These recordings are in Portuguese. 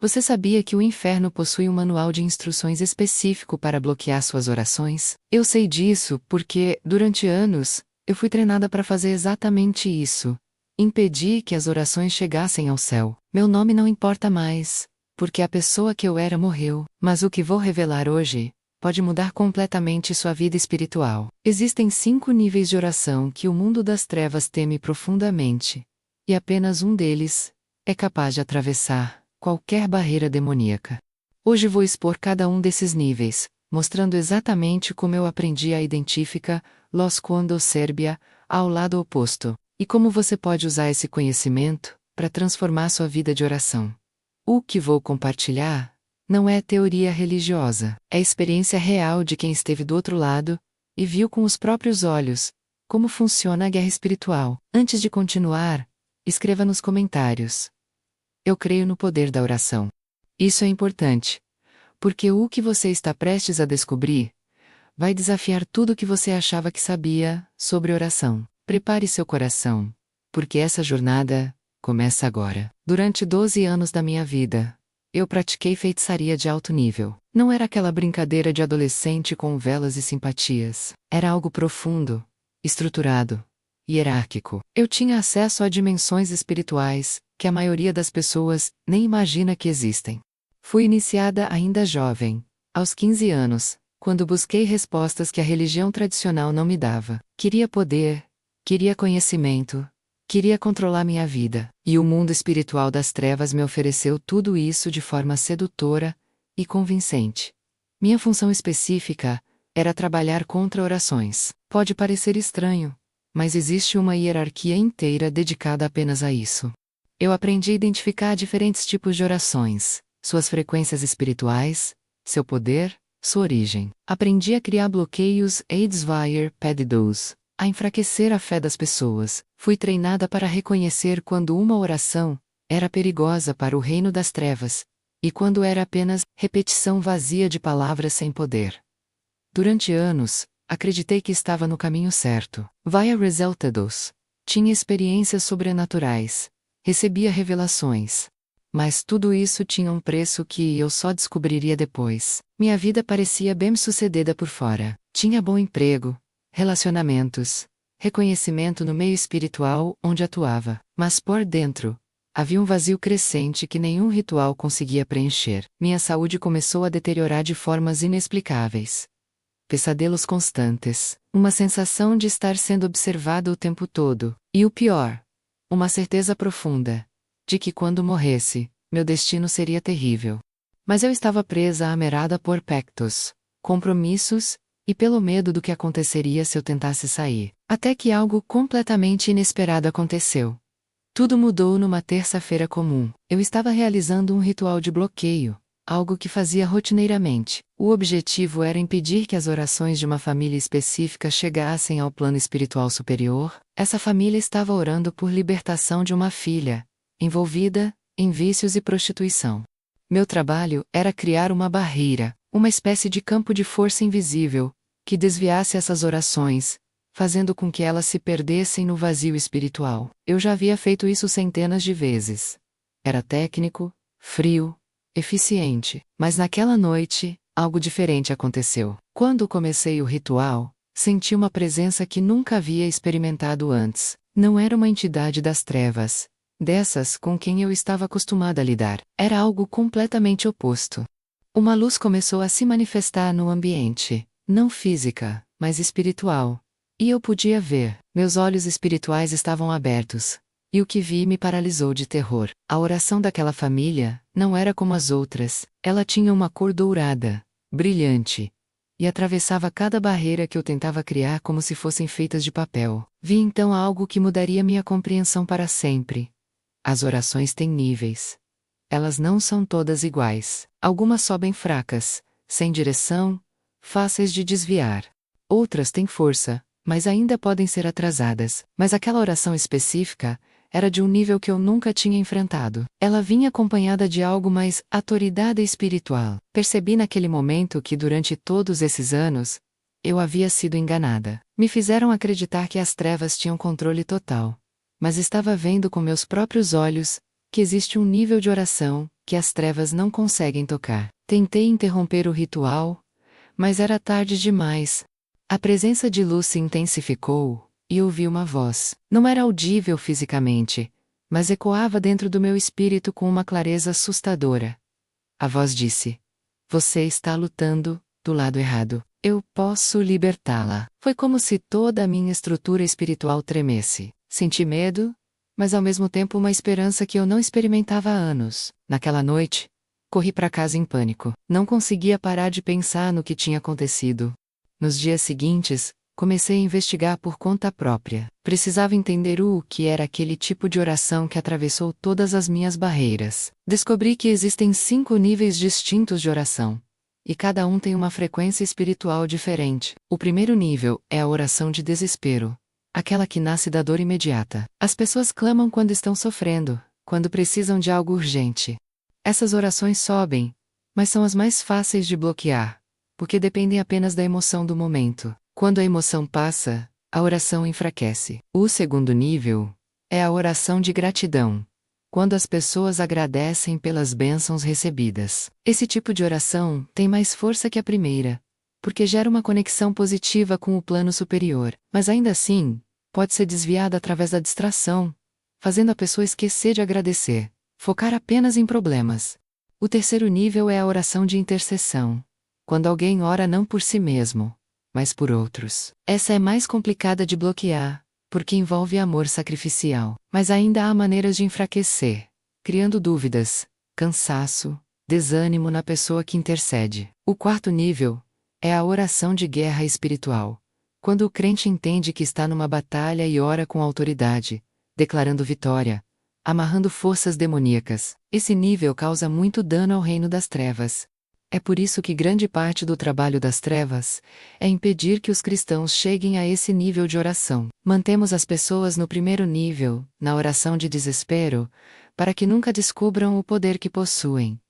Você sabia que o inferno possui um manual de instruções específico para bloquear suas orações? Eu sei disso porque, durante anos, eu fui treinada para fazer exatamente isso. Impedir que as orações chegassem ao céu. Meu nome não importa mais, porque a pessoa que eu era morreu. Mas o que vou revelar hoje pode mudar completamente sua vida espiritual. Existem 5 níveis de oração que o mundo das trevas teme profundamente, e apenas um deles é capaz de atravessar qualquer barreira demoníaca. Hoje vou expor cada um desses níveis, mostrando exatamente como eu aprendi a identificar-los quando Sérbia, ao lado oposto, e como você pode usar esse conhecimento para transformar sua vida de oração. O que vou compartilhar não é teoria religiosa, é experiência real de quem esteve do outro lado e viu com os próprios olhos como funciona a guerra espiritual. Antes de continuar, escreva nos comentários: eu creio no poder da oração. Isso é importante, porque o que você está prestes a descobrir vai desafiar tudo o que você achava que sabia sobre oração. Prepare seu coração, porque essa jornada começa agora. Durante 12 anos da minha vida, eu pratiquei feitiçaria de alto nível. Não era aquela brincadeira de adolescente com velas e simpatias. Era algo profundo, estruturado, hierárquico. Eu tinha acesso a dimensões espirituais que a maioria das pessoas nem imagina que existem. Fui iniciada ainda jovem, aos 15 anos, quando busquei respostas que a religião tradicional não me dava. Queria poder, queria conhecimento, queria controlar minha vida, e o mundo espiritual das trevas me ofereceu tudo isso de forma sedutora e convincente. Minha função específica era trabalhar contra orações. Pode parecer estranho, mas existe uma hierarquia inteira dedicada apenas a isso. Eu aprendi a identificar diferentes tipos de orações, suas frequências espirituais, seu poder, sua origem. Aprendi a criar bloqueios e desviar pedidos, a enfraquecer a fé das pessoas. Fui treinada para reconhecer quando uma oração era perigosa para o reino das trevas, e quando era apenas repetição vazia de palavras sem poder. Durante anos, acreditei que estava no caminho certo. Via resultados. Tinha experiências sobrenaturais. Recebia revelações. Mas tudo isso tinha um preço que eu só descobriria depois. Minha vida parecia bem-sucedida por fora. Tinha bom emprego, relacionamentos, reconhecimento no meio espiritual onde atuava. Mas por dentro, havia um vazio crescente que nenhum ritual conseguia preencher. Minha saúde começou a deteriorar de formas inexplicáveis. Pesadelos constantes, uma sensação de estar sendo observado o tempo todo, e o pior, uma certeza profunda de que quando morresse, meu destino seria terrível. Mas eu estava presa amarrada por pactos, compromissos, e pelo medo do que aconteceria se eu tentasse sair. Até que algo completamente inesperado aconteceu. Tudo mudou numa terça-feira comum. Eu estava realizando um ritual de bloqueio, algo que fazia rotineiramente. O objetivo era impedir que as orações de uma família específica chegassem ao plano espiritual superior. Essa família estava orando por libertação de uma filha, envolvida em vícios e prostituição. Meu trabalho era criar uma barreira, uma espécie de campo de força invisível, que desviasse essas orações, fazendo com que elas se perdessem no vazio espiritual. Eu já havia feito isso centenas de vezes. Era técnico, frio, eficiente, mas naquela noite, algo diferente aconteceu. Quando comecei o ritual, senti uma presença que nunca havia experimentado antes. Não era uma entidade das trevas, dessas com quem eu estava acostumada a lidar. Era algo completamente oposto. Uma luz começou a se manifestar no ambiente, não física, mas espiritual. E eu podia ver. Meus olhos espirituais estavam abertos. E o que vi me paralisou de terror. A oração daquela família não era como as outras. Ela tinha uma cor dourada, brilhante, e atravessava cada barreira que eu tentava criar como se fossem feitas de papel. Vi então algo que mudaria minha compreensão para sempre. As orações têm níveis. Elas não são todas iguais. Algumas sobem fracas, sem direção, fáceis de desviar. Outras têm força, mas ainda podem ser atrasadas. Mas aquela oração específica era de um nível que eu nunca tinha enfrentado. Ela vinha acompanhada de algo mais autoridade espiritual. Percebi naquele momento que durante todos esses anos, eu havia sido enganada. Me fizeram acreditar que as trevas tinham controle total. Mas estava vendo com meus próprios olhos que existe um nível de oração que as trevas não conseguem tocar. Tentei interromper o ritual, mas era tarde demais. A presença de luz se intensificou, e ouvi uma voz. Não era audível fisicamente, mas ecoava dentro do meu espírito com uma clareza assustadora. A voz disse: "Você está lutando do lado errado. Eu posso libertá-la." Foi como se toda a minha estrutura espiritual tremesse. Senti medo, mas ao mesmo tempo uma esperança que eu não experimentava há anos. Naquela noite, corri para casa em pânico. Não conseguia parar de pensar no que tinha acontecido. Nos dias seguintes, comecei a investigar por conta própria. Precisava entender o que era aquele tipo de oração que atravessou todas as minhas barreiras. Descobri que existem 5 níveis distintos de oração, e cada um tem uma frequência espiritual diferente. O primeiro nível é a oração de desespero, aquela que nasce da dor imediata. As pessoas clamam quando estão sofrendo, quando precisam de algo urgente. Essas orações sobem, mas são as mais fáceis de bloquear, porque dependem apenas da emoção do momento. Quando a emoção passa, a oração enfraquece. O segundo nível é a oração de gratidão, quando as pessoas agradecem pelas bênçãos recebidas. Esse tipo de oração tem mais força que a primeira, porque gera uma conexão positiva com o plano superior, mas ainda assim, pode ser desviada através da distração, fazendo a pessoa esquecer de agradecer, focar apenas em problemas. O terceiro nível é a oração de intercessão, quando alguém ora não por si mesmo, mas por outros. Essa é mais complicada de bloquear, porque envolve amor sacrificial. Mas ainda há maneiras de enfraquecer, criando dúvidas, cansaço, desânimo na pessoa que intercede. O quarto nível é a oração de guerra espiritual, quando o crente entende que está numa batalha e ora com autoridade, declarando vitória, amarrando forças demoníacas. Esse nível causa muito dano ao reino das trevas. É por isso que grande parte do trabalho das trevas é impedir que os cristãos cheguem a esse nível de oração. Mantemos as pessoas no primeiro nível, na oração de desespero, para que nunca descubram o poder que possuem.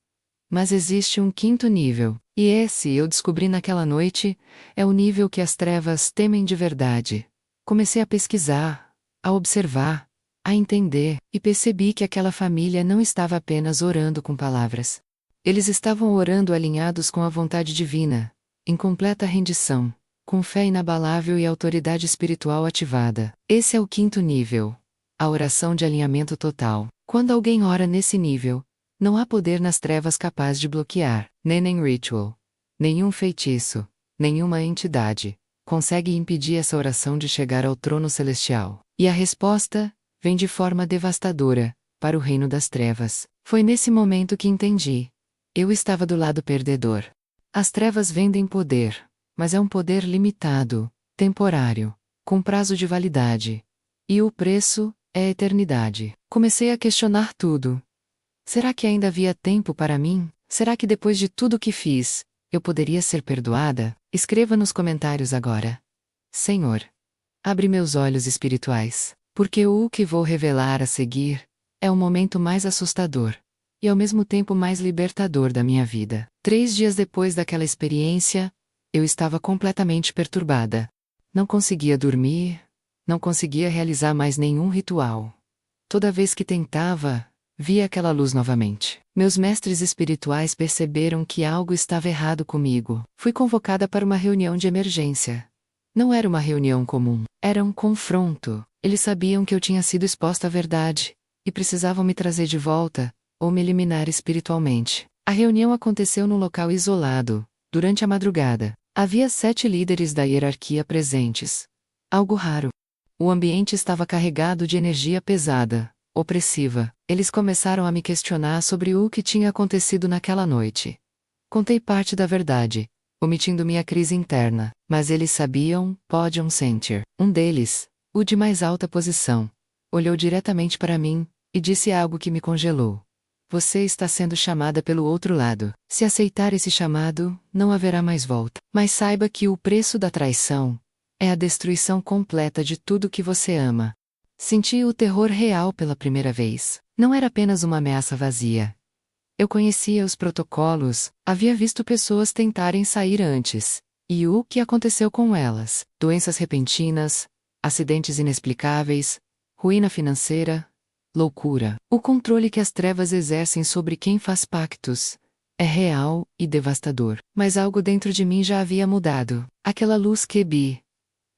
Mas existe um quinto nível, e esse, eu descobri naquela noite, é o nível que as trevas temem de verdade. Comecei a pesquisar, a observar, a entender, e percebi que aquela família não estava apenas orando com palavras. Eles estavam orando alinhados com a vontade divina, em completa rendição, com fé inabalável e autoridade espiritual ativada. Esse é o quinto nível, a oração de alinhamento total. Quando alguém ora nesse nível, não há poder nas trevas capaz de bloquear, nem ritual, nenhum feitiço, nenhuma entidade consegue impedir essa oração de chegar ao trono celestial. E a resposta vem de forma devastadora para o reino das trevas. Foi nesse momento que entendi. Eu estava do lado perdedor. As trevas vendem poder, mas é um poder limitado, temporário, com prazo de validade. E o preço é a eternidade. Comecei a questionar tudo. Será que ainda havia tempo para mim? Será que depois de tudo que fiz, eu poderia ser perdoada? Escreva nos comentários agora. Senhor, abre meus olhos espirituais, porque o que vou revelar a seguir é o momento mais assustador e ao mesmo tempo mais libertador da minha vida. 3 dias depois daquela experiência, eu estava completamente perturbada. Não conseguia dormir, não conseguia realizar mais nenhum ritual. Toda vez que tentava, via aquela luz novamente. Meus mestres espirituais perceberam que algo estava errado comigo. Fui convocada para uma reunião de emergência. Não era uma reunião comum, era um confronto. Eles sabiam que eu tinha sido exposta à verdade, e precisavam me trazer de volta, ou me eliminar espiritualmente. A reunião aconteceu num local isolado, durante a madrugada. Havia 7 líderes da hierarquia presentes. Algo raro. O ambiente estava carregado de energia pesada, opressiva. Eles começaram a me questionar sobre o que tinha acontecido naquela noite. Contei parte da verdade, omitindo minha crise interna, mas eles sabiam, podiam sentir. Um deles, o de mais alta posição, olhou diretamente para mim e disse algo que me congelou. Você está sendo chamada pelo outro lado. Se aceitar esse chamado, não haverá mais volta. Mas saiba que o preço da traição é a destruição completa de tudo que você ama. Senti o terror real pela primeira vez. Não era apenas uma ameaça vazia. Eu conhecia os protocolos, havia visto pessoas tentarem sair antes. E o que aconteceu com elas? Doenças repentinas, acidentes inexplicáveis, ruína financeira, loucura. O controle que as trevas exercem sobre quem faz pactos é real e devastador. Mas algo dentro de mim já havia mudado. Aquela luz que vi,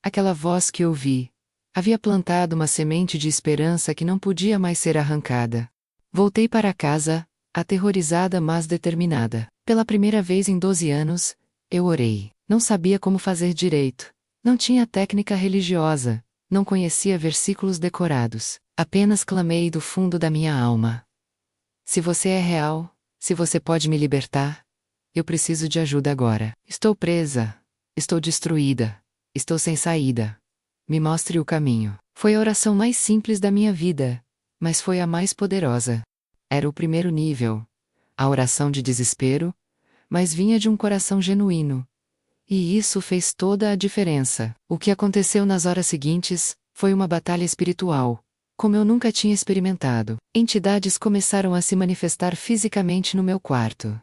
aquela voz que ouvi, havia plantado uma semente de esperança que não podia mais ser arrancada. Voltei para casa, aterrorizada mas determinada. Pela primeira vez em 12 anos, eu orei. Não sabia como fazer direito. Não tinha técnica religiosa. Não conhecia versículos decorados. Apenas clamei do fundo da minha alma. Se você é real, se você pode me libertar, eu preciso de ajuda agora. Estou presa. Estou destruída. Estou sem saída. Me mostre o caminho. Foi a oração mais simples da minha vida, mas foi a mais poderosa. Era o primeiro nível. A oração de desespero, mas vinha de um coração genuíno. E isso fez toda a diferença. O que aconteceu nas horas seguintes foi uma batalha espiritual, como eu nunca tinha experimentado. Entidades começaram a se manifestar fisicamente no meu quarto.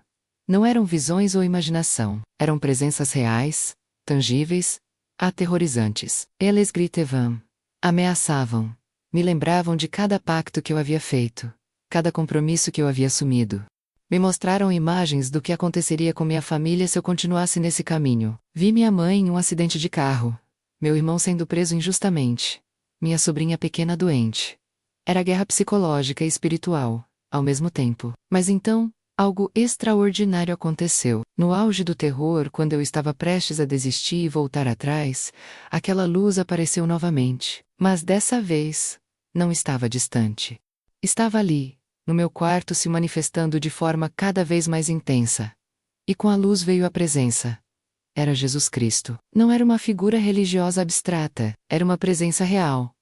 Não eram visões ou imaginação, eram presenças reais, tangíveis, aterrorizantes. Eles gritavam, ameaçavam, me lembravam de cada pacto que eu havia feito, cada compromisso que eu havia assumido. Me mostraram imagens do que aconteceria com minha família se eu continuasse nesse caminho. Vi minha mãe em um acidente de carro, meu irmão sendo preso injustamente, minha sobrinha pequena doente. Era guerra psicológica e espiritual, ao mesmo tempo. Mas então, algo extraordinário aconteceu. No auge do terror, quando eu estava prestes a desistir e voltar atrás, aquela luz apareceu novamente. Mas dessa vez, não estava distante. Estava ali, no meu quarto, se manifestando de forma cada vez mais intensa. E com a luz veio a presença. Era Jesus Cristo. Não era uma figura religiosa abstrata, era uma presença real.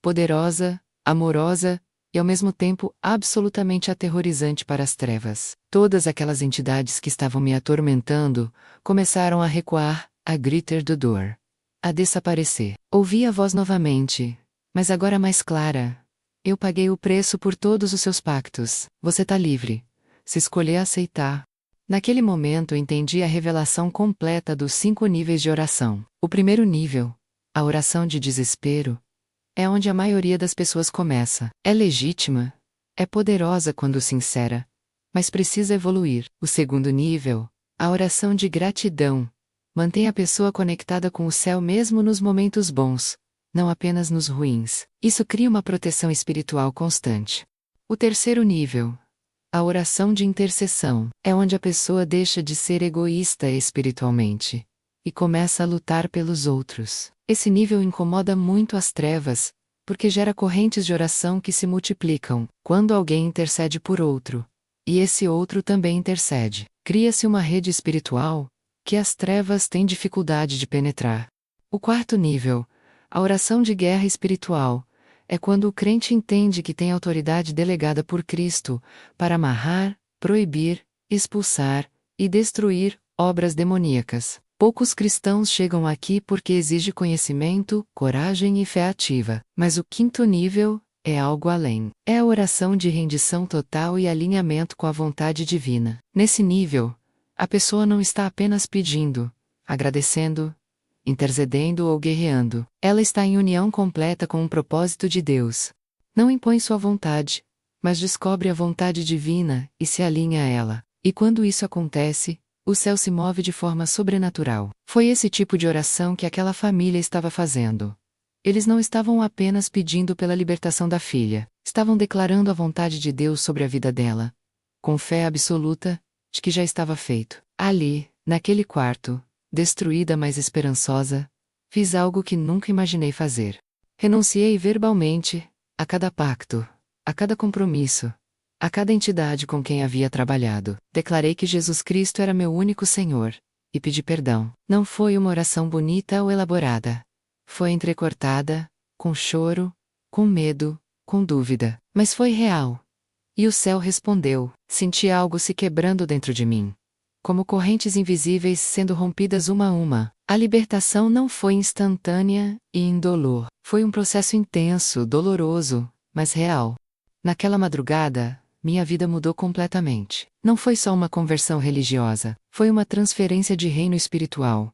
Poderosa, amorosa, e ao mesmo tempo absolutamente aterrorizante para as trevas. Todas aquelas entidades que estavam me atormentando começaram a recuar, a gritar de dor, a desaparecer. Ouvi a voz novamente, mas agora mais clara. Eu paguei o preço por todos os seus pactos. Você tá livre. Se escolher aceitar. Naquele momento entendi a revelação completa dos 5 níveis de oração. O primeiro nível, a oração de desespero, é onde a maioria das pessoas começa. É legítima, é poderosa quando sincera, mas precisa evoluir. O segundo nível, a oração de gratidão, mantém a pessoa conectada com o céu mesmo nos momentos bons, não apenas nos ruins. Isso cria uma proteção espiritual constante. O terceiro nível, a oração de intercessão, é onde a pessoa deixa de ser egoísta espiritualmente e começa a lutar pelos outros. Esse nível incomoda muito as trevas, porque gera correntes de oração que se multiplicam quando alguém intercede por outro, e esse outro também intercede. Cria-se uma rede espiritual que as trevas têm dificuldade de penetrar. O quarto nível, a oração de guerra espiritual, é quando o crente entende que tem autoridade delegada por Cristo para amarrar, proibir, expulsar e destruir obras demoníacas. Poucos cristãos chegam aqui porque exige conhecimento, coragem e fé ativa. Mas o quinto nível é algo além. É a oração de rendição total e alinhamento com a vontade divina. Nesse nível, a pessoa não está apenas pedindo, agradecendo, intercedendo ou guerreando. Ela está em união completa com o propósito de Deus. Não impõe sua vontade, mas descobre a vontade divina e se alinha a ela. E quando isso acontece, o céu se move de forma sobrenatural. Foi esse tipo de oração que aquela família estava fazendo. Eles não estavam apenas pedindo pela libertação da filha, estavam declarando a vontade de Deus sobre a vida dela, com fé absoluta de que já estava feito. Ali, naquele quarto, destruída mas esperançosa, fiz algo que nunca imaginei fazer. Renunciei verbalmente a cada pacto, a cada compromisso, a cada entidade com quem havia trabalhado. Declarei que Jesus Cristo era meu único Senhor, e pedi perdão. Não foi uma oração bonita ou elaborada. Foi entrecortada, com choro, com medo, com dúvida, mas foi real. E o céu respondeu. Senti algo se quebrando dentro de mim, como correntes invisíveis sendo rompidas uma a uma. A libertação não foi instantânea e indolor. Foi um processo intenso, doloroso, mas real. Naquela madrugada, minha vida mudou completamente. Não foi só uma conversão religiosa, foi uma transferência de reino espiritual.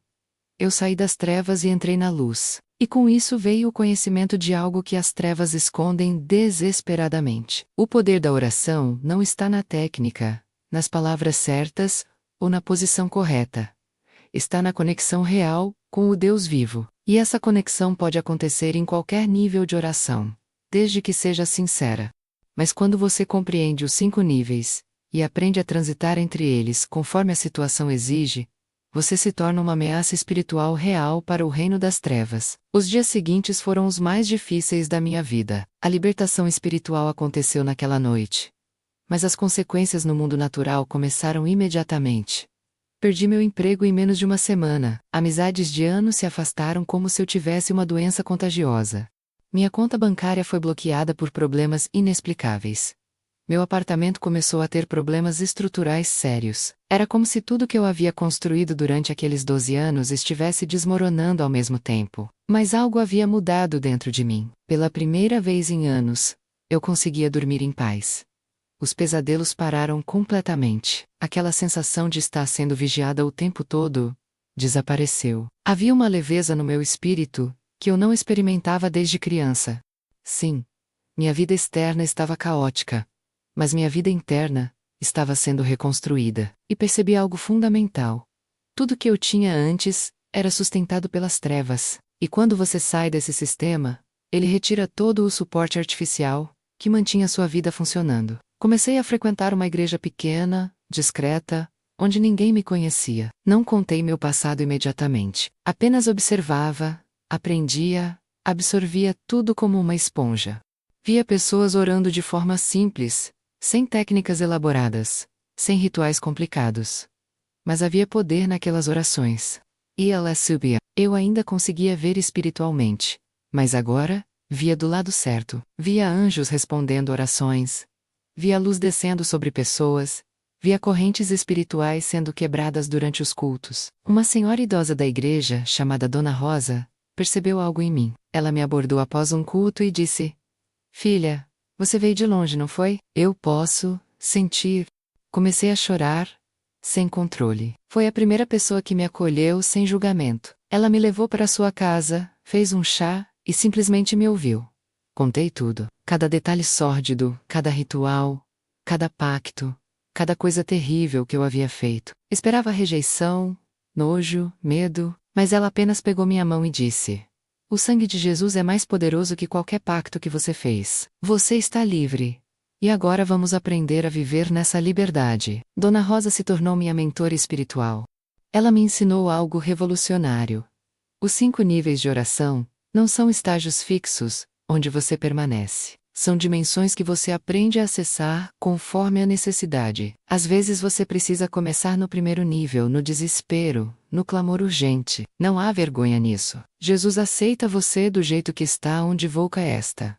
Eu saí das trevas e entrei na luz. E com isso veio o conhecimento de algo que as trevas escondem desesperadamente. O poder da oração não está na técnica, nas palavras certas ou na posição correta. Está na conexão real com o Deus vivo. E essa conexão pode acontecer em qualquer nível de oração, desde que seja sincera. Mas quando você compreende os 5 níveis e aprende a transitar entre eles conforme a situação exige, você se torna uma ameaça espiritual real para o reino das trevas. Os dias seguintes foram os mais difíceis da minha vida. A libertação espiritual aconteceu naquela noite. Mas as consequências no mundo natural começaram imediatamente. Perdi meu emprego em menos de uma semana. Amizades de anos se afastaram como se eu tivesse uma doença contagiosa. Minha conta bancária foi bloqueada por problemas inexplicáveis. Meu apartamento começou a ter problemas estruturais sérios. Era como se tudo que eu havia construído durante aqueles 12 anos estivesse desmoronando ao mesmo tempo. Mas algo havia mudado dentro de mim. Pela primeira vez em anos, eu conseguia dormir em paz. Os pesadelos pararam completamente. Aquela sensação de estar sendo vigiada o tempo todo desapareceu. Havia uma leveza no meu espírito que eu não experimentava desde criança. Sim, minha vida externa estava caótica, mas minha vida interna estava sendo reconstruída. E percebi algo fundamental. Tudo que eu tinha antes era sustentado pelas trevas. E quando você sai desse sistema, ele retira todo o suporte artificial que mantinha sua vida funcionando. Comecei a frequentar uma igreja pequena, discreta, onde ninguém me conhecia. Não contei meu passado imediatamente. Apenas observava, aprendia, absorvia tudo como uma esponja. Via pessoas orando de forma simples, sem técnicas elaboradas, sem rituais complicados. Mas havia poder naquelas orações. E ela subia. Eu ainda conseguia ver espiritualmente. Mas agora, via do lado certo. Via anjos respondendo orações. Via luz descendo sobre pessoas. Via correntes espirituais sendo quebradas durante os cultos. Uma senhora idosa da igreja, chamada Dona Rosa, percebeu algo em mim. Ela me abordou após um culto e disse: "Filha, você veio de longe, não foi? Eu posso sentir." Comecei a chorar, sem controle. Foi a primeira pessoa que me acolheu sem julgamento. Ela me levou para sua casa, fez um chá e simplesmente me ouviu. Contei tudo. Cada detalhe sórdido, cada ritual, cada pacto, cada coisa terrível que eu havia feito. Esperava rejeição, nojo, medo, mas ela apenas pegou minha mão e disse: "O sangue de Jesus é mais poderoso que qualquer pacto que você fez. Você está livre. E agora vamos aprender a viver nessa liberdade." Dona Rosa se tornou minha mentora espiritual. Ela me ensinou algo revolucionário. Os 5 níveis de oração não são estágios fixos, onde você permanece. São dimensões que você aprende a acessar conforme a necessidade. Às vezes você precisa começar no primeiro nível, no desespero, no clamor urgente. Não há vergonha nisso. Jesus aceita você do jeito que está onde volta esta.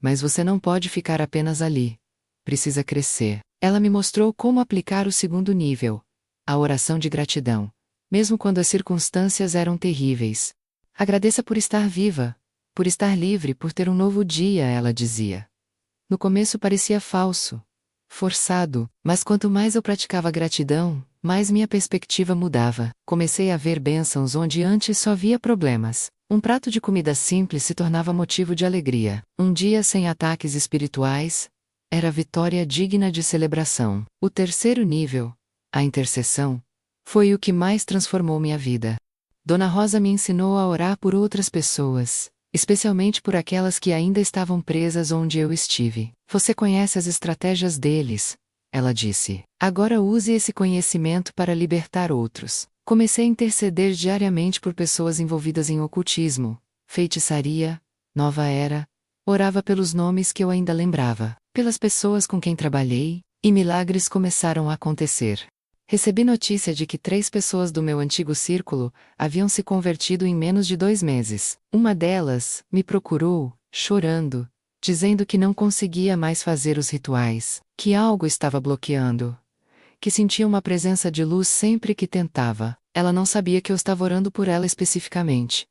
Mas você não pode ficar apenas ali. Precisa crescer. Ela me mostrou como aplicar o segundo nível, a oração de gratidão, mesmo quando as circunstâncias eram terríveis. Agradeça por estar viva, por estar livre, por ter um novo dia, ela dizia. No começo parecia falso, forçado, mas quanto mais eu praticava a gratidão, mais minha perspectiva mudava. Comecei a ver bênçãos onde antes só via problemas. Um prato de comida simples se tornava motivo de alegria. Um dia sem ataques espirituais era vitória digna de celebração. O terceiro nível, a intercessão, foi o que mais transformou minha vida. Dona Rosa me ensinou a orar por outras pessoas, especialmente por aquelas que ainda estavam presas onde eu estive. Você conhece as estratégias deles, ela disse. Agora use esse conhecimento para libertar outros. Comecei a interceder diariamente por pessoas envolvidas em ocultismo, feitiçaria, nova era. Orava pelos nomes que eu ainda lembrava, pelas pessoas com quem trabalhei, e milagres começaram a acontecer. Recebi notícia de que 3 pessoas do meu antigo círculo haviam se convertido em menos de 2 meses. Uma delas me procurou, chorando, dizendo que não conseguia mais fazer os rituais, que algo estava bloqueando, que sentia uma presença de luz sempre que tentava. Ela não sabia que eu estava orando por ela especificamente.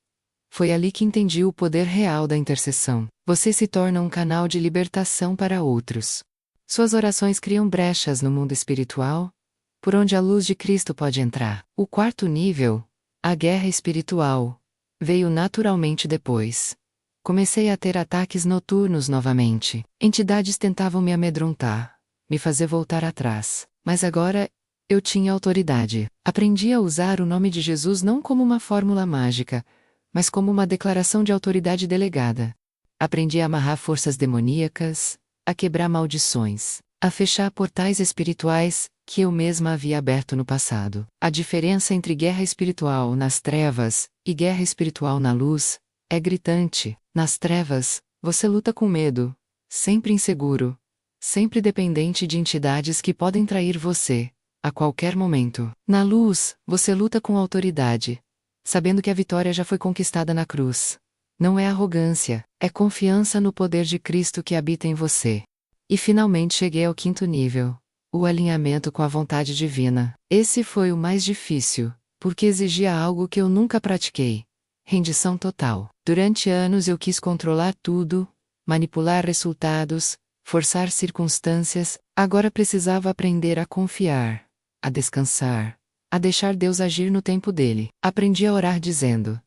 Foi ali que entendi o poder real da intercessão. Você se torna um canal de libertação para outros. Suas orações criam brechas no mundo espiritual, por onde a luz de Cristo pode entrar. O quarto nível, a guerra espiritual, veio naturalmente depois. Comecei a ter ataques noturnos novamente. Entidades tentavam me amedrontar, me fazer voltar atrás. Mas agora, eu tinha autoridade. Aprendi a usar o nome de Jesus não como uma fórmula mágica, mas como uma declaração de autoridade delegada. Aprendi a amarrar forças demoníacas, a quebrar maldições, a fechar portais espirituais que eu mesma havia aberto no passado. A diferença entre guerra espiritual nas trevas e guerra espiritual na luz é gritante. Nas trevas, você luta com medo, sempre inseguro, sempre dependente de entidades que podem trair você, a qualquer momento. Na luz, você luta com autoridade, sabendo que a vitória já foi conquistada na cruz. Não é arrogância, é confiança no poder de Cristo que habita em você. E finalmente cheguei ao 5º nível, o alinhamento com a vontade divina. Esse foi o mais difícil, porque exigia algo que eu nunca pratiquei: rendição total. Durante anos eu quis controlar tudo, manipular resultados, forçar circunstâncias. Agora precisava aprender a confiar, a descansar, a deixar Deus agir no tempo dele. Aprendi a orar dizendo: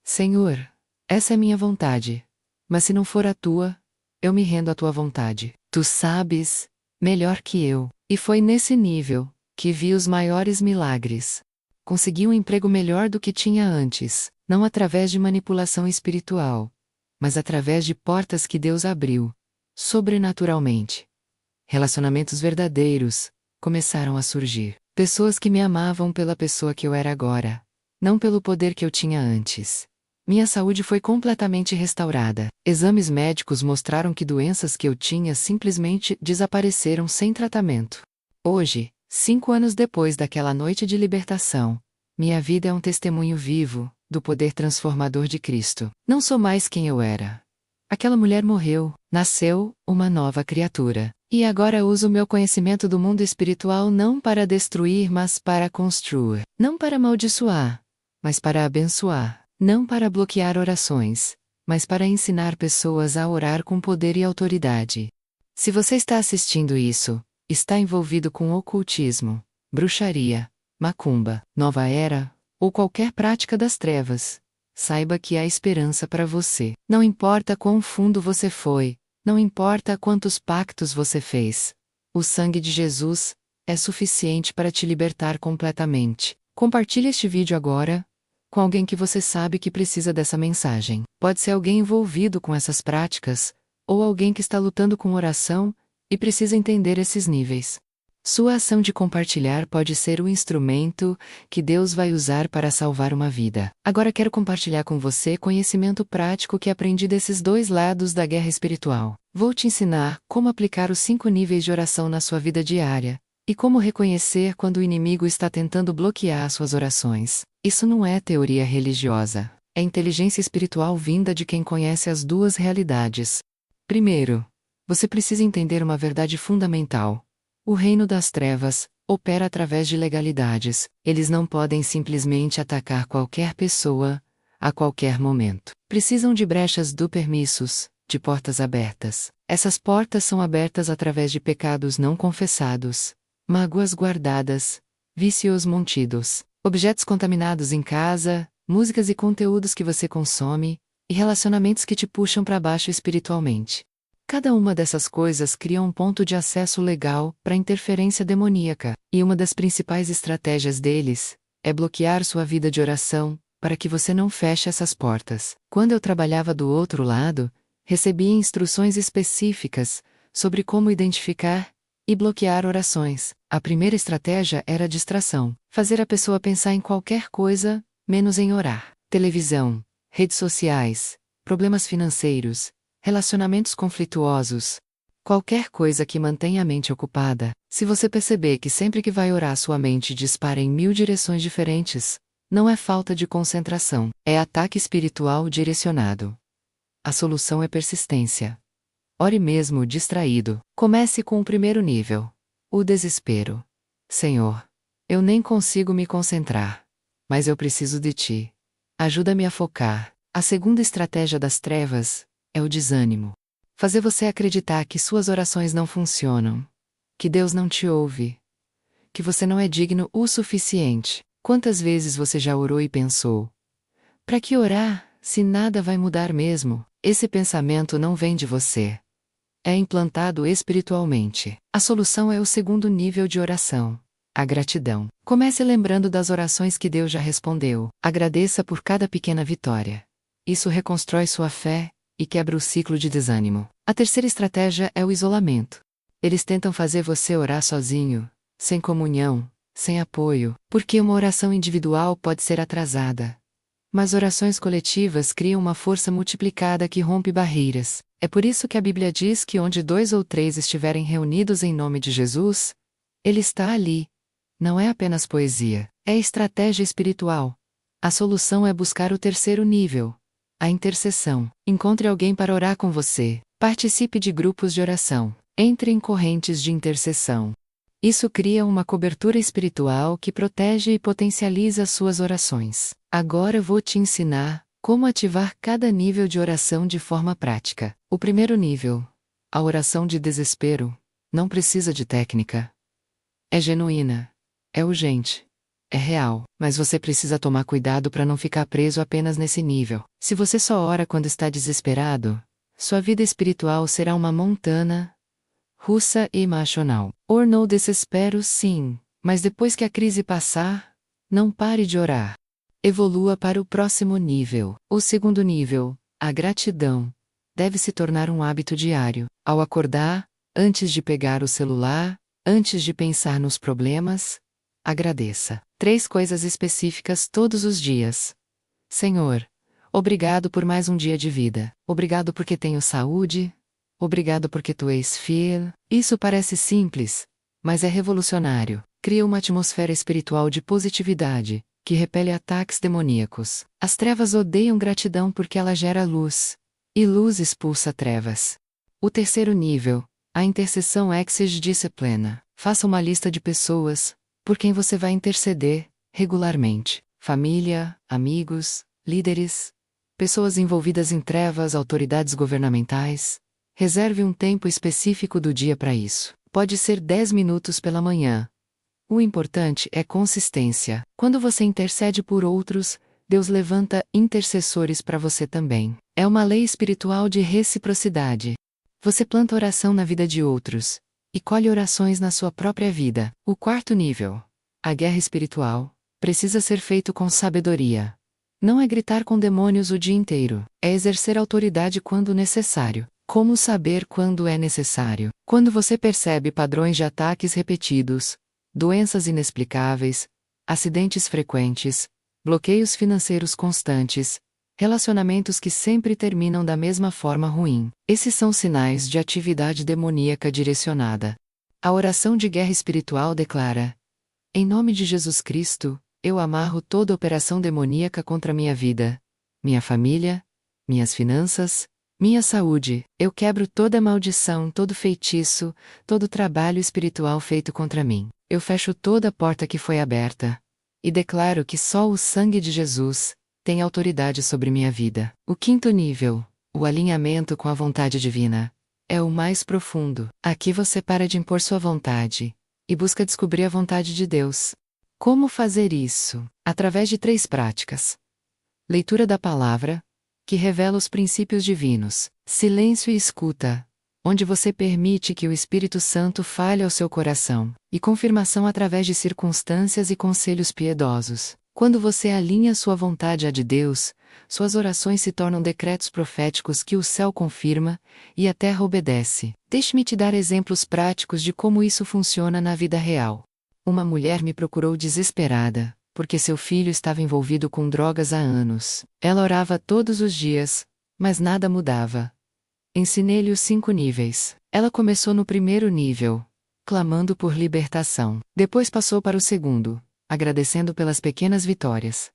Senhor, essa é minha vontade, mas se não for a tua, eu me rendo à tua vontade. Tu sabes, melhor que eu. E foi nesse nível que vi os maiores milagres. Consegui um emprego melhor do que tinha antes, não através de manipulação espiritual, mas através de portas que Deus abriu, sobrenaturalmente. Relacionamentos verdadeiros começaram a surgir. Pessoas que me amavam pela pessoa que eu era agora, não pelo poder que eu tinha antes. Minha saúde foi completamente restaurada. Exames médicos mostraram que doenças que eu tinha simplesmente desapareceram sem tratamento. Hoje, 5 anos depois daquela noite de libertação, minha vida é um testemunho vivo do poder transformador de Cristo. Não sou mais quem eu era. Aquela mulher morreu, nasceu uma nova criatura. E agora uso meu conhecimento do mundo espiritual não para destruir, mas para construir. Não para amaldiçoar, mas para abençoar. Não para bloquear orações, mas para ensinar pessoas a orar com poder e autoridade. Se você está assistindo isso, está envolvido com ocultismo, bruxaria, macumba, nova era, ou qualquer prática das trevas, saiba que há esperança para você. Não importa quão fundo você foi, não importa quantos pactos você fez, o sangue de Jesus é suficiente para te libertar completamente. Compartilhe este vídeo agora com alguém que você sabe que precisa dessa mensagem. Pode ser alguém envolvido com essas práticas, ou alguém que está lutando com oração e precisa entender esses níveis. Sua ação de compartilhar pode ser o instrumento que Deus vai usar para salvar uma vida. Agora quero compartilhar com você conhecimento prático que aprendi desses dois lados da guerra espiritual. Vou te ensinar como aplicar os 5 níveis de oração na sua vida diária, e como reconhecer quando o inimigo está tentando bloquear suas orações. Isso não é teoria religiosa, é inteligência espiritual vinda de quem conhece as duas realidades. Primeiro, você precisa entender uma verdade fundamental. O reino das trevas opera através de legalidades. Eles não podem simplesmente atacar qualquer pessoa, a qualquer momento. Precisam de brechas do permissos, de portas abertas. Essas portas são abertas através de pecados não confessados, mágoas guardadas, vícios mantidos, objetos contaminados em casa, músicas e conteúdos que você consome, e relacionamentos que te puxam para baixo espiritualmente. Cada uma dessas coisas cria um ponto de acesso legal para interferência demoníaca, e uma das principais estratégias deles é bloquear sua vida de oração, para que você não feche essas portas. Quando eu trabalhava do outro lado, recebia instruções específicas sobre como identificar e bloquear orações. A primeira estratégia era a distração. Fazer a pessoa pensar em qualquer coisa, menos em orar. Televisão, redes sociais, problemas financeiros, relacionamentos conflituosos. Qualquer coisa que mantenha a mente ocupada. Se você perceber que sempre que vai orar sua mente dispara em 1000 direções diferentes, não é falta de concentração, é ataque espiritual direcionado. A solução é persistência. Ore mesmo distraído. Comece com o primeiro nível. O desespero. Senhor, eu nem consigo me concentrar. Mas eu preciso de ti. Ajuda-me a focar. A segunda estratégia das trevas é o desânimo. Fazer você acreditar que suas orações não funcionam. Que Deus não te ouve. Que você não é digno o suficiente. Quantas vezes você já orou e pensou: Para que orar, se nada vai mudar mesmo? Esse pensamento não vem de você. É implantado espiritualmente. A solução é o segundo nível de oração: a gratidão. Comece lembrando das orações que Deus já respondeu. Agradeça por cada pequena vitória. Isso reconstrói sua fé e quebra o ciclo de desânimo. A terceira estratégia é o isolamento. Eles tentam fazer você orar sozinho, sem comunhão, sem apoio, porque uma oração individual pode ser atrasada. Mas orações coletivas criam uma força multiplicada que rompe barreiras. É por isso que a Bíblia diz que onde 2 ou 3 estiverem reunidos em nome de Jesus, Ele está ali. Não é apenas poesia, é estratégia espiritual. A solução é buscar o terceiro nível: a intercessão. Encontre alguém para orar com você. Participe de grupos de oração. Entre em correntes de intercessão. Isso cria uma cobertura espiritual que protege e potencializa suas orações. Agora eu vou te ensinar como ativar cada nível de oração de forma prática. O primeiro nível: a oração de desespero, não precisa de técnica. É genuína. É urgente. É real. Mas você precisa tomar cuidado para não ficar preso apenas nesse nível. Se você só ora quando está desesperado, sua vida espiritual será uma montanha russa e emocional. Ornou desespero, sim, mas depois que a crise passar, não pare de orar. Evolua para o próximo nível. O segundo nível, a gratidão, deve se tornar um hábito diário. Ao acordar, antes de pegar o celular, antes de pensar nos problemas, agradeça. 3 coisas específicas todos os dias. Senhor, obrigado por mais um dia de vida. Obrigado porque tenho saúde. Obrigado porque tu és fiel. Isso parece simples, mas é revolucionário. Cria uma atmosfera espiritual de positividade, que repele ataques demoníacos. As trevas odeiam gratidão porque ela gera luz, e luz expulsa trevas. O terceiro nível, a intercessão exige disciplina. Faça uma lista de pessoas por quem você vai interceder regularmente. Família, amigos, líderes, pessoas envolvidas em trevas, autoridades governamentais. Reserve um tempo específico do dia para isso. Pode ser 10 minutos pela manhã. O importante é consistência. Quando você intercede por outros, Deus levanta intercessores para você também. É uma lei espiritual de reciprocidade. Você planta oração na vida de outros e colhe orações na sua própria vida. O quarto nível, a guerra espiritual, precisa ser feito com sabedoria. Não é gritar com demônios o dia inteiro, é exercer autoridade quando necessário. Como saber quando é necessário? Quando você percebe padrões de ataques repetidos, doenças inexplicáveis, acidentes frequentes, bloqueios financeiros constantes, relacionamentos que sempre terminam da mesma forma ruim. Esses são sinais de atividade demoníaca direcionada. A oração de guerra espiritual declara: em nome de Jesus Cristo, eu amarro toda operação demoníaca contra minha vida, minha família, minhas finanças, minha saúde. Eu quebro toda maldição, todo feitiço, todo trabalho espiritual feito contra mim. Eu fecho toda porta que foi aberta e declaro que só o sangue de Jesus tem autoridade sobre minha vida. O quinto nível, o alinhamento com a vontade divina, é o mais profundo. Aqui você para de impor sua vontade e busca descobrir a vontade de Deus. Como fazer isso? Através de 3 práticas: leitura da palavra, que revela os princípios divinos; silêncio e escuta, onde você permite que o Espírito Santo fale ao seu coração; e confirmação através de circunstâncias e conselhos piedosos. Quando você alinha sua vontade à de Deus, suas orações se tornam decretos proféticos que o céu confirma e a terra obedece. Deixe-me te dar exemplos práticos de como isso funciona na vida real. Uma mulher me procurou desesperada, porque seu filho estava envolvido com drogas há anos. Ela orava todos os dias, mas nada mudava. Ensinei-lhe os 5 níveis. Ela começou no primeiro nível, clamando por libertação. Depois passou para o segundo, agradecendo pelas pequenas vitórias.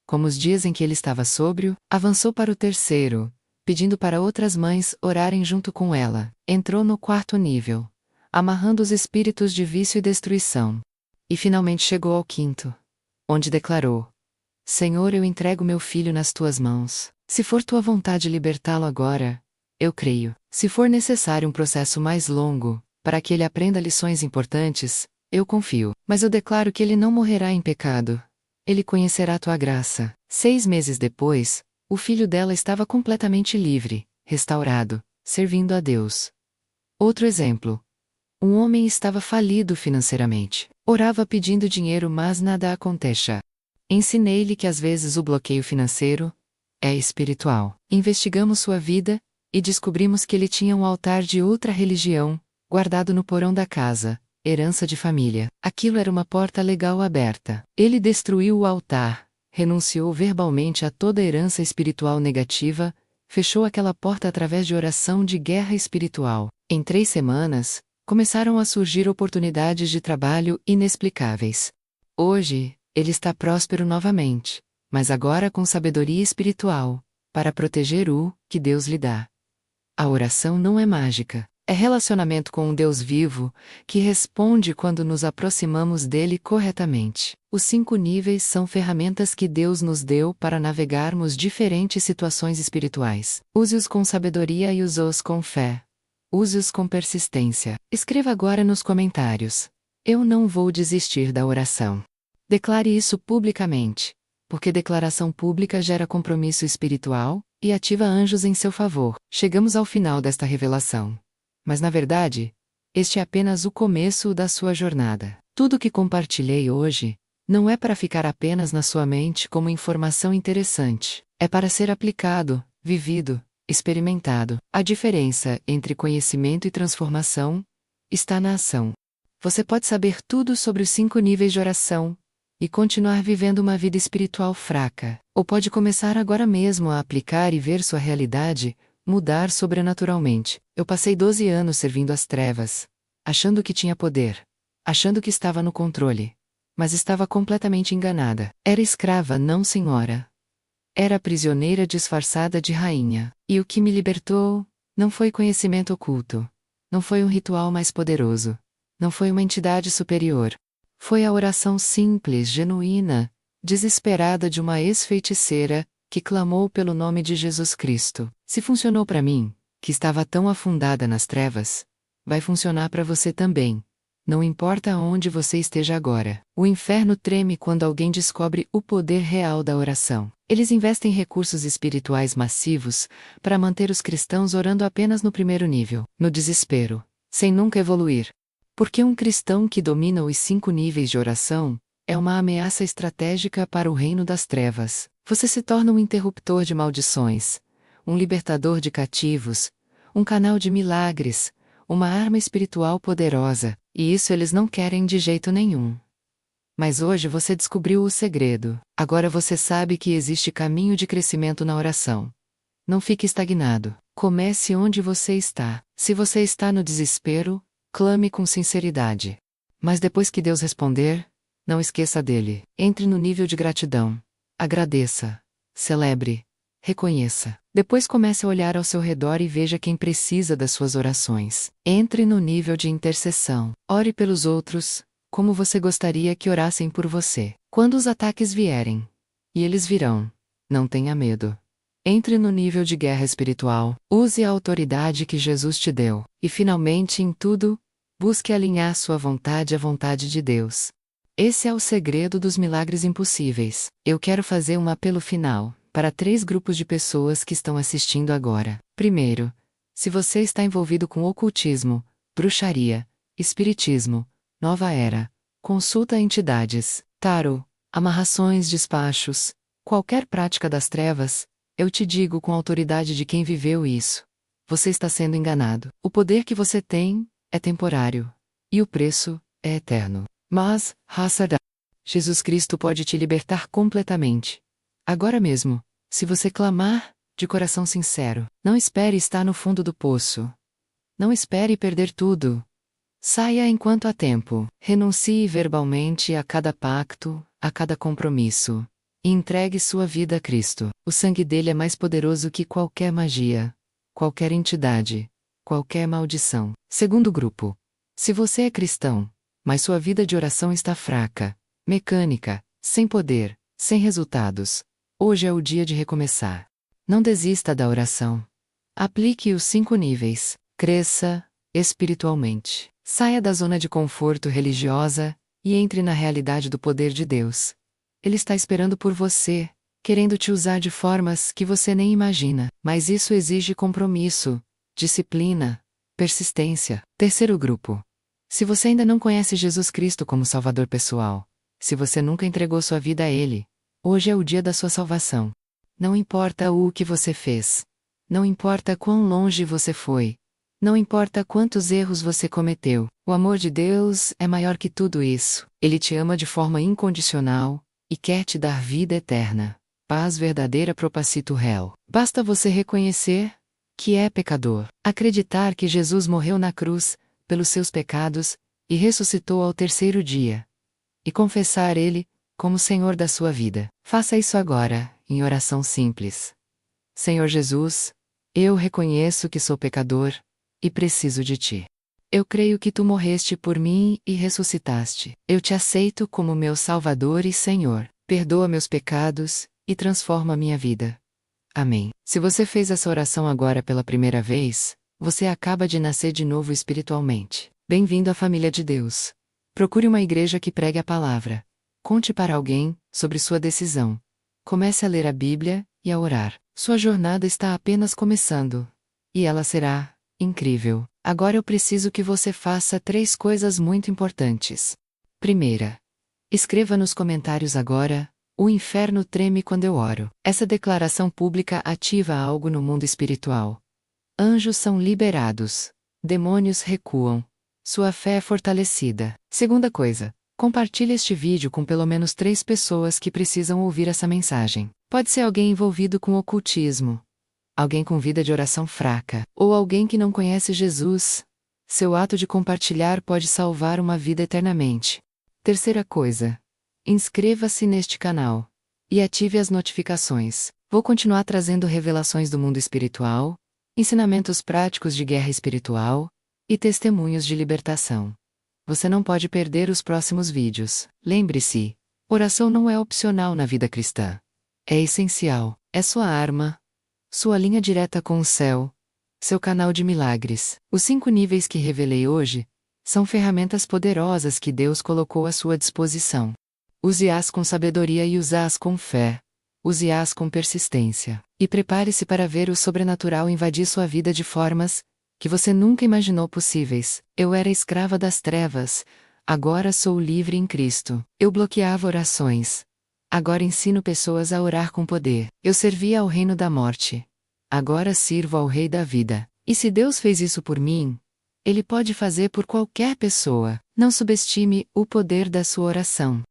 Como os dias em que ele estava sóbrio, avançou para o terceiro, pedindo para outras mães orarem junto com ela. Entrou no quarto nível, amarrando os espíritos de vício e destruição. E finalmente chegou ao quinto, onde declarou: Senhor, eu entrego meu filho nas tuas mãos. Se for tua vontade libertá-lo agora, eu creio. Se for necessário um processo mais longo, para que ele aprenda lições importantes, eu confio. Mas eu declaro que ele não morrerá em pecado. Ele conhecerá tua graça. 6 meses depois, o filho dela estava completamente livre, restaurado, servindo a Deus. Outro exemplo. Um homem estava falido financeiramente. Orava pedindo dinheiro, mas nada acontecia. Ensinei-lhe que às vezes o bloqueio financeiro é espiritual. Investigamos sua vida e descobrimos que ele tinha um altar de outra religião, guardado no porão da casa, herança de família. Aquilo era uma porta legal aberta. Ele destruiu o altar, renunciou verbalmente a toda herança espiritual negativa, fechou aquela porta através de oração de guerra espiritual. Em 3 semanas, começaram a surgir oportunidades de trabalho inexplicáveis. Hoje, ele está próspero novamente, mas agora com sabedoria espiritual, para proteger o que Deus lhe dá. A oração não é mágica, é relacionamento com um Deus vivo, que responde quando nos aproximamos dele corretamente. Os 5 níveis são ferramentas que Deus nos deu para navegarmos diferentes situações espirituais. Use-os com sabedoria e use-os com fé. Use-os com persistência. Escreva agora nos comentários: eu não vou desistir da oração. Declare isso publicamente, porque declaração pública gera compromisso espiritual e ativa anjos em seu favor. Chegamos ao final desta revelação. Mas na verdade, este é apenas o começo da sua jornada. Tudo o que compartilhei hoje não é para ficar apenas na sua mente como informação interessante. É para ser aplicado, vivido, experimentado. A diferença entre conhecimento e transformação está na ação. Você pode saber tudo sobre os 5 níveis de oração e continuar vivendo uma vida espiritual fraca, ou pode começar agora mesmo a aplicar e ver sua realidade mudar sobrenaturalmente. Eu passei 12 anos servindo às trevas, achando que tinha poder, achando que estava no controle, mas estava completamente enganada. Era escrava, não senhora. Era prisioneira disfarçada de rainha. E o que me libertou não foi conhecimento oculto. Não foi um ritual mais poderoso. Não foi uma entidade superior. Foi a oração simples, genuína, desesperada de uma ex-feiticeira que clamou pelo nome de Jesus Cristo. Se funcionou para mim, que estava tão afundada nas trevas, vai funcionar para você também. Não importa onde você esteja agora. O inferno treme quando alguém descobre o poder real da oração. Eles investem recursos espirituais massivos para manter os cristãos orando apenas no primeiro nível, no desespero, sem nunca evoluir. Porque um cristão que domina os 5 níveis de oração é uma ameaça estratégica para o reino das trevas. Você se torna um interruptor de maldições, um libertador de cativos, um canal de milagres, uma arma espiritual poderosa, e isso eles não querem de jeito nenhum. Mas hoje você descobriu o segredo. Agora você sabe que existe caminho de crescimento na oração. Não fique estagnado. Comece onde você está. Se você está no desespero, clame com sinceridade. Mas depois que Deus responder, não esqueça dele. Entre no nível de gratidão. Agradeça. Celebre. Reconheça. Depois comece a olhar ao seu redor e veja quem precisa das suas orações. Entre no nível de intercessão. Ore pelos outros, como você gostaria que orassem por você. Quando os ataques vierem, e eles virão, não tenha medo. Entre no nível de guerra espiritual. Use a autoridade que Jesus te deu. E finalmente, em tudo, busque alinhar sua vontade à vontade de Deus. Esse é o segredo dos milagres impossíveis. Eu quero fazer um apelo final para 3 grupos de pessoas que estão assistindo agora. Primeiro, se você está envolvido com ocultismo, bruxaria, espiritismo, nova era, consulta a entidades, tarô, amarrações, despachos, qualquer prática das trevas, eu te digo com a autoridade de quem viveu isso. Você está sendo enganado. O poder que você tem é temporário. E o preço é eterno. Mas, Jesus Cristo pode te libertar completamente. Agora mesmo, se você clamar, de coração sincero. Não espere estar no fundo do poço. Não espere perder tudo. Saia enquanto há tempo. Renuncie verbalmente a cada pacto, a cada compromisso. E entregue sua vida a Cristo. O sangue dele é mais poderoso que qualquer magia, qualquer entidade, qualquer maldição. Segundo grupo. Se você é cristão, mas sua vida de oração está fraca, mecânica, sem poder, sem resultados, hoje é o dia de recomeçar. Não desista da oração. Aplique os 5 níveis. Cresça espiritualmente. Saia da zona de conforto religiosa e entre na realidade do poder de Deus. Ele está esperando por você, querendo te usar de formas que você nem imagina. Mas isso exige compromisso, disciplina, persistência. Terceiro grupo. Se você ainda não conhece Jesus Cristo como Salvador pessoal, se você nunca entregou sua vida a Ele, hoje é o dia da sua salvação. Não importa o que você fez. Não importa quão longe você foi. Não importa quantos erros você cometeu. O amor de Deus é maior que tudo isso. Ele te ama de forma incondicional e quer te dar vida eterna. Paz verdadeira propacito réu. Basta você reconhecer que é pecador, acreditar que Jesus morreu na cruz pelos seus pecados e ressuscitou ao terceiro dia, e confessar Ele como Senhor da sua vida. Faça isso agora, em oração simples. Senhor Jesus, eu reconheço que sou pecador e preciso de Ti. Eu creio que Tu morreste por mim e ressuscitaste. Eu Te aceito como meu Salvador e Senhor. Perdoa meus pecados e transforma minha vida. Amém. Se você fez essa oração agora pela primeira vez, você acaba de nascer de novo espiritualmente. Bem-vindo à família de Deus. Procure uma igreja que pregue a palavra. Conte para alguém sobre sua decisão. Comece a ler a Bíblia e a orar. Sua jornada está apenas começando. E ela será incrível. Agora eu preciso que você faça 3 coisas muito importantes. Primeira, escreva nos comentários agora: o inferno treme quando eu oro. Essa declaração pública ativa algo no mundo espiritual. Anjos são liberados. Demônios recuam. Sua fé é fortalecida. Segunda coisa, compartilhe este vídeo com pelo menos 3 pessoas que precisam ouvir essa mensagem. Pode ser alguém envolvido com ocultismo, alguém com vida de oração fraca, ou alguém que não conhece Jesus. Seu ato de compartilhar pode salvar uma vida eternamente. Terceira coisa, inscreva-se neste canal e ative as notificações. Vou continuar trazendo revelações do mundo espiritual, ensinamentos práticos de guerra espiritual e testemunhos de libertação. Você não pode perder os próximos vídeos. Lembre-se, oração não é opcional na vida cristã. É essencial. É sua arma, sua linha direta com o céu, seu canal de milagres. Os 5 níveis que revelei hoje são ferramentas poderosas que Deus colocou à sua disposição. Use-as com sabedoria e use-as com fé. Use-as com persistência. E prepare-se para ver o sobrenatural invadir sua vida de formas que você nunca imaginou possíveis. Eu era escrava das trevas, agora sou livre em Cristo. Eu bloqueava orações. Agora ensino pessoas a orar com poder. Eu servia ao reino da morte. Agora sirvo ao Rei da vida. E se Deus fez isso por mim, Ele pode fazer por qualquer pessoa. Não subestime o poder da sua oração.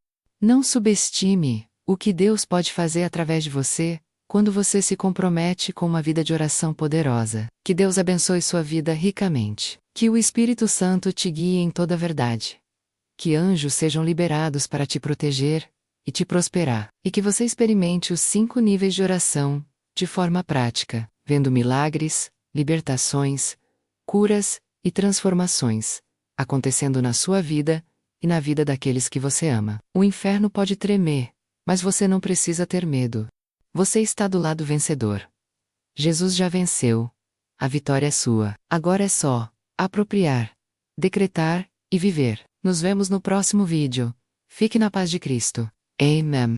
Não subestime o que Deus pode fazer através de você quando você se compromete com uma vida de oração poderosa. Que Deus abençoe sua vida ricamente. Que o Espírito Santo te guie em toda a verdade. Que anjos sejam liberados para te proteger e te prosperar. E que você experimente os 5 níveis de oração de forma prática, vendo milagres, libertações, curas e transformações acontecendo na sua vida e na vida daqueles que você ama. O inferno pode tremer, mas você não precisa ter medo. Você está do lado vencedor. Jesus já venceu. A vitória é sua. Agora é só apropriar, decretar e viver. Nos vemos no próximo vídeo. Fique na paz de Cristo. Amém.